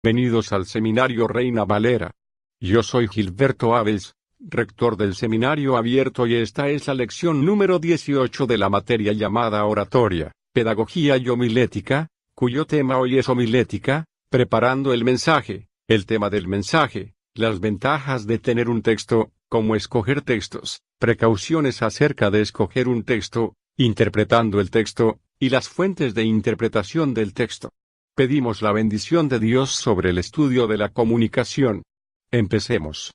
Bienvenidos al Seminario Reina Valera. Yo soy Gilberto Abels, rector del Seminario Abierto, y esta es la lección número 18 de la materia llamada Oratoria, Pedagogía y Homilética, cuyo tema hoy es homilética, preparando el mensaje, el tema del mensaje, las ventajas de tener un texto, cómo escoger textos, precauciones acerca de escoger un texto, interpretando el texto, y las fuentes de interpretación del texto. Pedimos la bendición de Dios sobre el estudio de la comunicación. Empecemos.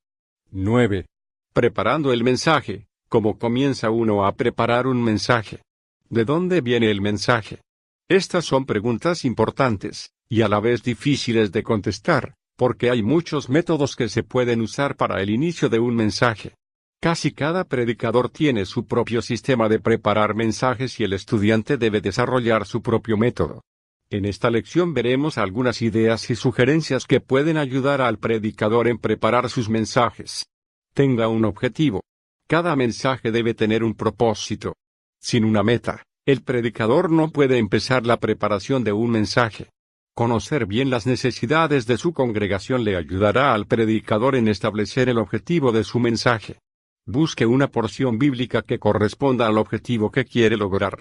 9. Preparando el mensaje. ¿Cómo comienza uno a preparar un mensaje? ¿De dónde viene el mensaje? Estas son preguntas importantes, y a la vez difíciles de contestar, porque hay muchos métodos que se pueden usar para el inicio de un mensaje. Casi cada predicador tiene su propio sistema de preparar mensajes y el estudiante debe desarrollar su propio método. En esta lección veremos algunas ideas y sugerencias que pueden ayudar al predicador en preparar sus mensajes. Tenga un objetivo. Cada mensaje debe tener un propósito. Sin una meta, el predicador no puede empezar la preparación de un mensaje. Conocer bien las necesidades de su congregación le ayudará al predicador en establecer el objetivo de su mensaje. Busque una porción bíblica que corresponda al objetivo que quiere lograr.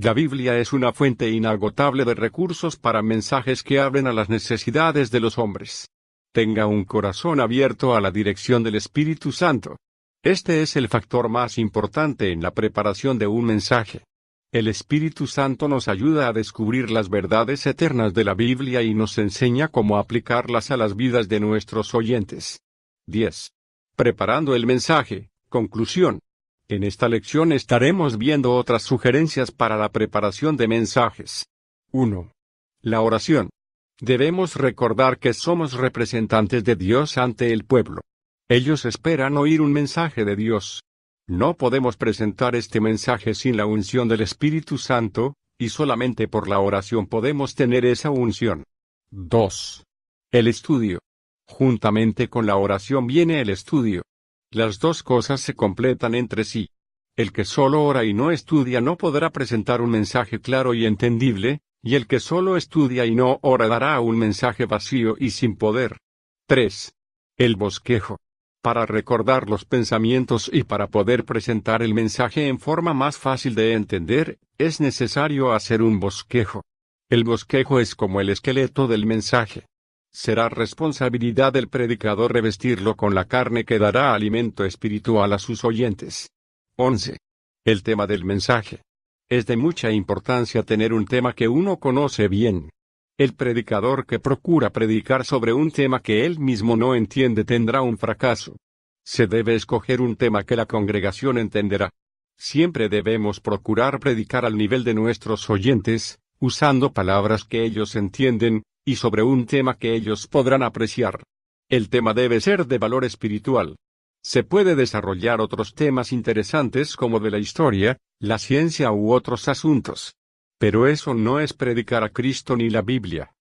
La Biblia es una fuente inagotable de recursos para mensajes que hablen a las necesidades de los hombres. Tenga un corazón abierto a la dirección del Espíritu Santo. Este es el factor más importante en la preparación de un mensaje. El Espíritu Santo nos ayuda a descubrir las verdades eternas de la Biblia y nos enseña cómo aplicarlas a las vidas de nuestros oyentes. 10. Preparando el mensaje. Conclusión. En esta lección estaremos viendo otras sugerencias para la preparación de mensajes. 1. La oración. Debemos recordar que somos representantes de Dios ante el pueblo. Ellos esperan oír un mensaje de Dios. No podemos presentar este mensaje sin la unción del Espíritu Santo, y solamente por la oración podemos tener esa unción. 2. El estudio. Juntamente con la oración viene el estudio. Las dos cosas se completan entre sí. El que solo ora y no estudia no podrá presentar un mensaje claro y entendible, y el que solo estudia y no ora dará un mensaje vacío y sin poder. 3. El bosquejo. Para recordar los pensamientos y para poder presentar el mensaje en forma más fácil de entender, es necesario hacer un bosquejo. El bosquejo es como el esqueleto del mensaje. Será responsabilidad del predicador revestirlo con la carne que dará alimento espiritual a sus oyentes. 11. El tema del mensaje. Es de mucha importancia tener un tema que uno conoce bien. El predicador que procura predicar sobre un tema que él mismo no entiende tendrá un fracaso. Se debe escoger un tema que la congregación entenderá. Siempre debemos procurar predicar al nivel de nuestros oyentes, usando palabras que ellos entienden, y sobre un tema que ellos podrán apreciar. El tema debe ser de valor espiritual. Se puede desarrollar otros temas interesantes como de la historia, la ciencia u otros asuntos. Pero eso no es predicar a Cristo ni la Biblia.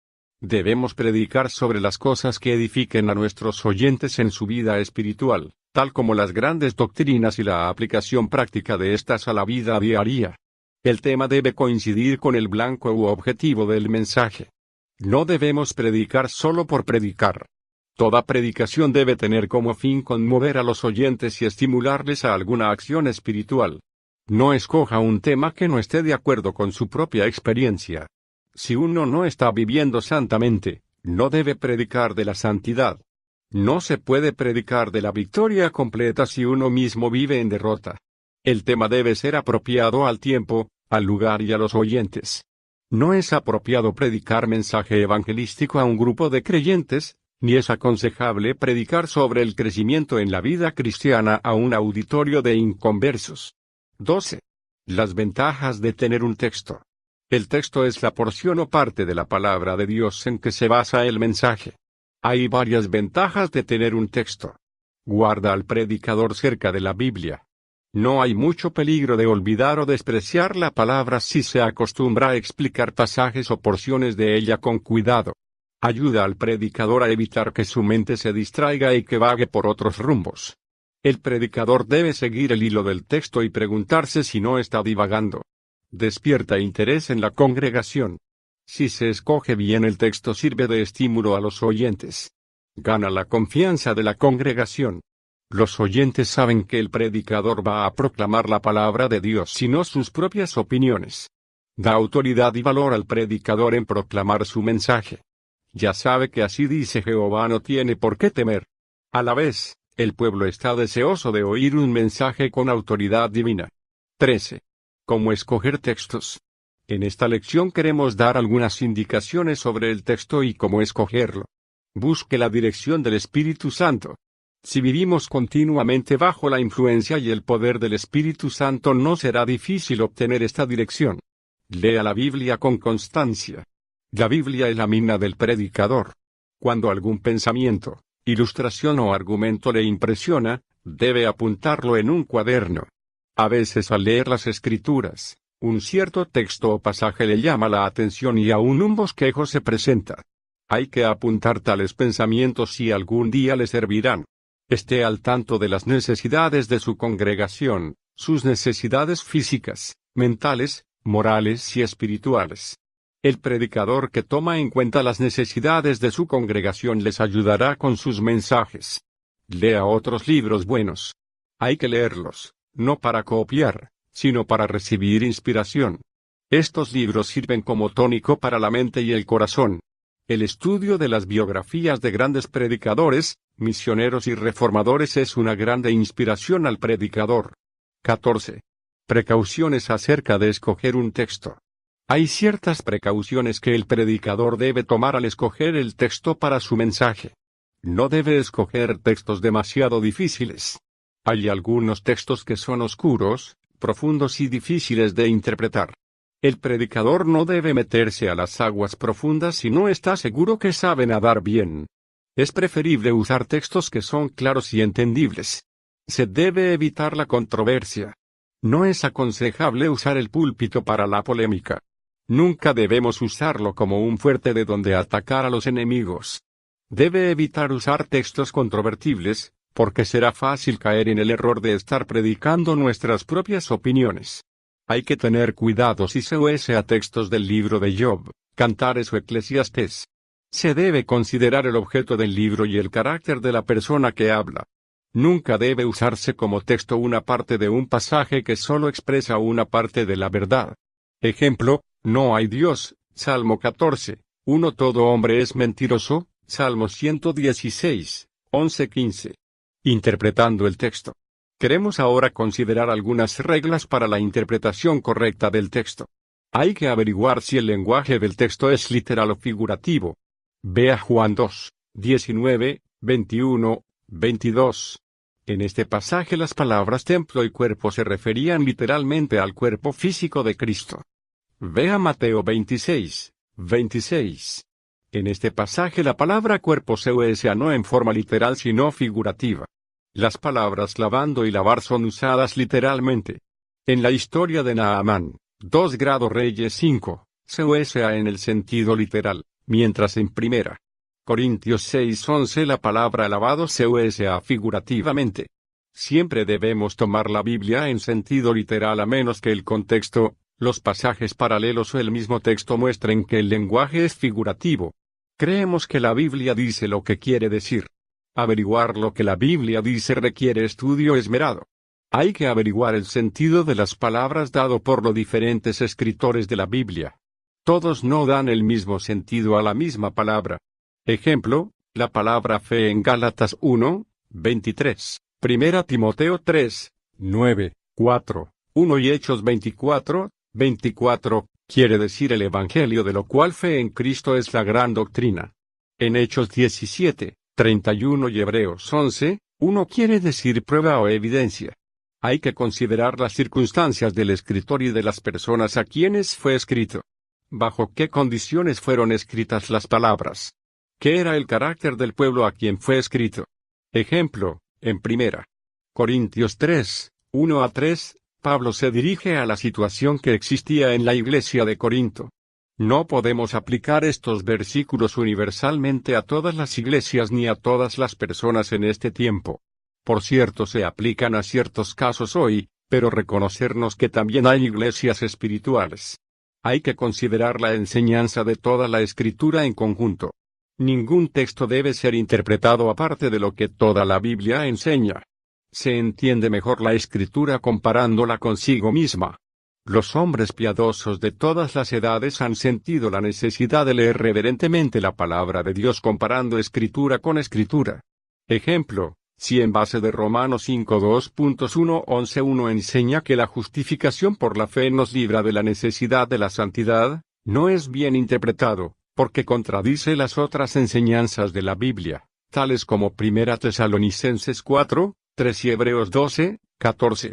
Debemos predicar sobre las cosas que edifiquen a nuestros oyentes en su vida espiritual, tal como las grandes doctrinas y la aplicación práctica de estas a la vida diaria. El tema debe coincidir con el blanco u objetivo del mensaje. No debemos predicar solo por predicar. Toda predicación debe tener como fin conmover a los oyentes y estimularles a alguna acción espiritual. No escoja un tema que no esté de acuerdo con su propia experiencia. Si uno no está viviendo santamente, no debe predicar de la santidad. No se puede predicar de la victoria completa si uno mismo vive en derrota. El tema debe ser apropiado al tiempo, al lugar y a los oyentes. No es apropiado predicar mensaje evangelístico a un grupo de creyentes, ni es aconsejable predicar sobre el crecimiento en la vida cristiana a un auditorio de inconversos. 12. Las ventajas de tener un texto. El texto es la porción o parte de la palabra de Dios en que se basa el mensaje. Hay varias ventajas de tener un texto. Guarda al predicador cerca de la Biblia. No hay mucho peligro de olvidar o despreciar la palabra si se acostumbra a explicar pasajes o porciones de ella con cuidado. Ayuda al predicador a evitar que su mente se distraiga y que vague por otros rumbos. El predicador debe seguir el hilo del texto y preguntarse si no está divagando. Despierta interés en la congregación. Si se escoge bien el texto sirve de estímulo a los oyentes. Gana la confianza de la congregación. Los oyentes saben que el predicador va a proclamar la palabra de Dios y no sus propias opiniones. Da autoridad y valor al predicador en proclamar su mensaje. Ya sabe que así dice Jehová, no tiene por qué temer. A la vez, el pueblo está deseoso de oír un mensaje con autoridad divina. 13. ¿Cómo escoger textos? En esta lección queremos dar algunas indicaciones sobre el texto y cómo escogerlo. Busque la dirección del Espíritu Santo. Si vivimos continuamente bajo la influencia y el poder del Espíritu Santo, no será difícil obtener esta dirección. Lea la Biblia con constancia. La Biblia es la mina del predicador. Cuando algún pensamiento, ilustración o argumento le impresiona, debe apuntarlo en un cuaderno. A veces al leer las Escrituras, un cierto texto o pasaje le llama la atención y aún un bosquejo se presenta. Hay que apuntar tales pensamientos y algún día le servirán. Esté al tanto de las necesidades de su congregación, sus necesidades físicas, mentales, morales y espirituales. El predicador que toma en cuenta las necesidades de su congregación les ayudará con sus mensajes. Lea otros libros buenos. Hay que leerlos, no para copiar, sino para recibir inspiración. Estos libros sirven como tónico para la mente y el corazón. El estudio de las biografías de grandes predicadores, misioneros y reformadores es una grande inspiración al predicador. 14. Precauciones acerca de escoger un texto. Hay ciertas precauciones que el predicador debe tomar al escoger el texto para su mensaje. No debe escoger textos demasiado difíciles. Hay algunos textos que son oscuros, profundos y difíciles de interpretar. El predicador no debe meterse a las aguas profundas si no está seguro que sabe nadar bien. Es preferible usar textos que son claros y entendibles. Se debe evitar la controversia. No es aconsejable usar el púlpito para la polémica. Nunca debemos usarlo como un fuerte de donde atacar a los enemigos. Debe evitar usar textos controvertibles, porque será fácil caer en el error de estar predicando nuestras propias opiniones. Hay que tener cuidado si se usa textos del libro de Job, Cantares o Eclesiastés. Se debe considerar el objeto del libro y el carácter de la persona que habla. Nunca debe usarse como texto una parte de un pasaje que solo expresa una parte de la verdad. Ejemplo, no hay Dios, Salmo 14, 1. Todo hombre es mentiroso, Salmo 116, 11-15. Interpretando el texto. Queremos ahora considerar algunas reglas para la interpretación correcta del texto. Hay que averiguar si el lenguaje del texto es literal o figurativo. Vea Juan 2, 19, 21, 22. En este pasaje las palabras templo y cuerpo se referían literalmente al cuerpo físico de Cristo. Vea Mateo 26, 26. En este pasaje la palabra cuerpo se usa no en forma literal sino figurativa. Las palabras lavando y lavar son usadas literalmente. En la historia de Naamán, 2 Reyes 5, se usa en el sentido literal, mientras en 1 Corintios 6:11 la palabra lavado se usa figurativamente. Siempre debemos tomar la Biblia en sentido literal a menos que el contexto, los pasajes paralelos o el mismo texto muestren que el lenguaje es figurativo. Creemos que la Biblia dice lo que quiere decir. Averiguar lo que la Biblia dice requiere estudio esmerado. Hay que averiguar el sentido de las palabras dado por los diferentes escritores de la Biblia. Todos no dan el mismo sentido a la misma palabra. Ejemplo, la palabra fe en Gálatas 1, 23, 1 Timoteo 3, 9, 4, 1 y Hechos 24, 24, quiere decir el Evangelio, de lo cual fe en Cristo es la gran doctrina. En Hechos 17, 31 y Hebreos 11, 1 quiere decir prueba o evidencia. Hay que considerar las circunstancias del escritor y de las personas a quienes fue escrito. ¿Bajo qué condiciones fueron escritas las palabras? ¿Qué era el carácter del pueblo a quien fue escrito? Ejemplo, en 1 Corintios 3, 1-3, Pablo se dirige a la situación que existía en la iglesia de Corinto. No podemos aplicar estos versículos universalmente a todas las iglesias ni a todas las personas en este tiempo. Por cierto, se aplican a ciertos casos hoy, pero reconocernos que también hay iglesias espirituales. Hay que considerar la enseñanza de toda la Escritura en conjunto. Ningún texto debe ser interpretado aparte de lo que toda la Biblia enseña. Se entiende mejor la Escritura comparándola consigo misma. Los hombres piadosos de todas las edades han sentido la necesidad de leer reverentemente la palabra de Dios comparando Escritura con Escritura. Ejemplo, si en base de Romanos 5:2.1-11:1 enseña que la justificación por la fe nos libra de la necesidad de la santidad, no es bien interpretado, porque contradice las otras enseñanzas de la Biblia, tales como 1 Tesalonicenses 4:3 y Hebreos 12:14.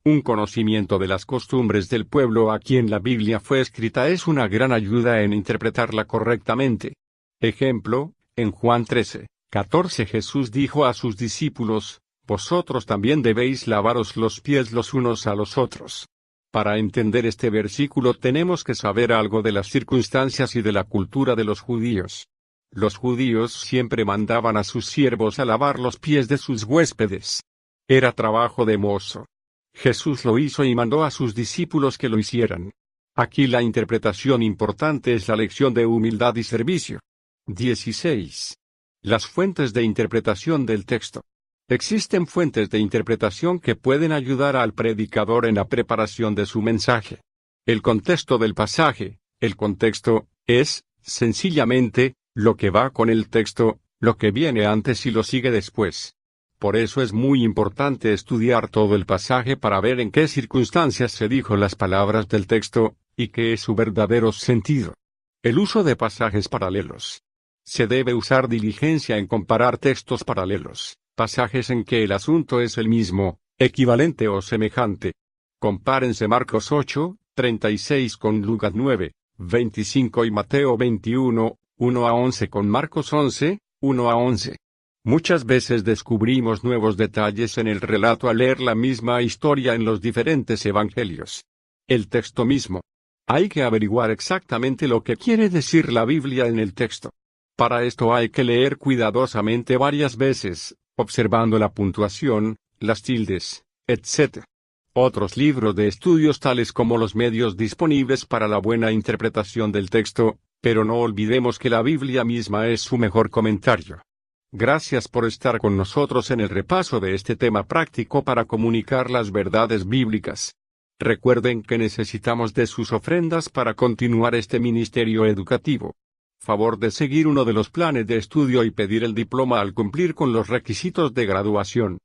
Un conocimiento de las costumbres del pueblo a quien la Biblia fue escrita es una gran ayuda en interpretarla correctamente. Ejemplo, en Juan 13:14 Jesús dijo a sus discípulos, «Vosotros también debéis lavaros los pies los unos a los otros». Para entender este versículo tenemos que saber algo de las circunstancias y de la cultura de los judíos. Los judíos siempre mandaban a sus siervos a lavar los pies de sus huéspedes. Era trabajo de mozo. Jesús lo hizo y mandó a sus discípulos que lo hicieran. Aquí la interpretación importante es la lección de humildad y servicio. 16. Las fuentes de interpretación del texto. Existen fuentes de interpretación que pueden ayudar al predicador en la preparación de su mensaje. El contexto del pasaje. El contexto es, sencillamente, lo que va con el texto, lo que viene antes y lo sigue después. Por eso es muy importante estudiar todo el pasaje para ver en qué circunstancias se dijo las palabras del texto, y qué es su verdadero sentido. El uso de pasajes paralelos. Se debe usar diligencia en comparar textos paralelos, pasajes en que el asunto es el mismo, equivalente o semejante. Compárense Marcos 8:36 con Lucas 9:25 y Mateo 21:1-11 con Marcos 11:1-11. Muchas veces descubrimos nuevos detalles en el relato al leer la misma historia en los diferentes evangelios. El texto mismo. Hay que averiguar exactamente lo que quiere decir la Biblia en el texto. Para esto hay que leer cuidadosamente varias veces, observando la puntuación, las tildes, etc. Otros libros de estudios tales como los medios disponibles para la buena interpretación del texto, pero no olvidemos que la Biblia misma es su mejor comentario. Gracias por estar con nosotros en el repaso de este tema práctico para comunicar las verdades bíblicas. Recuerden que necesitamos de sus ofrendas para continuar este ministerio educativo. Favor de seguir uno de los planes de estudio y pedir el diploma al cumplir con los requisitos de graduación.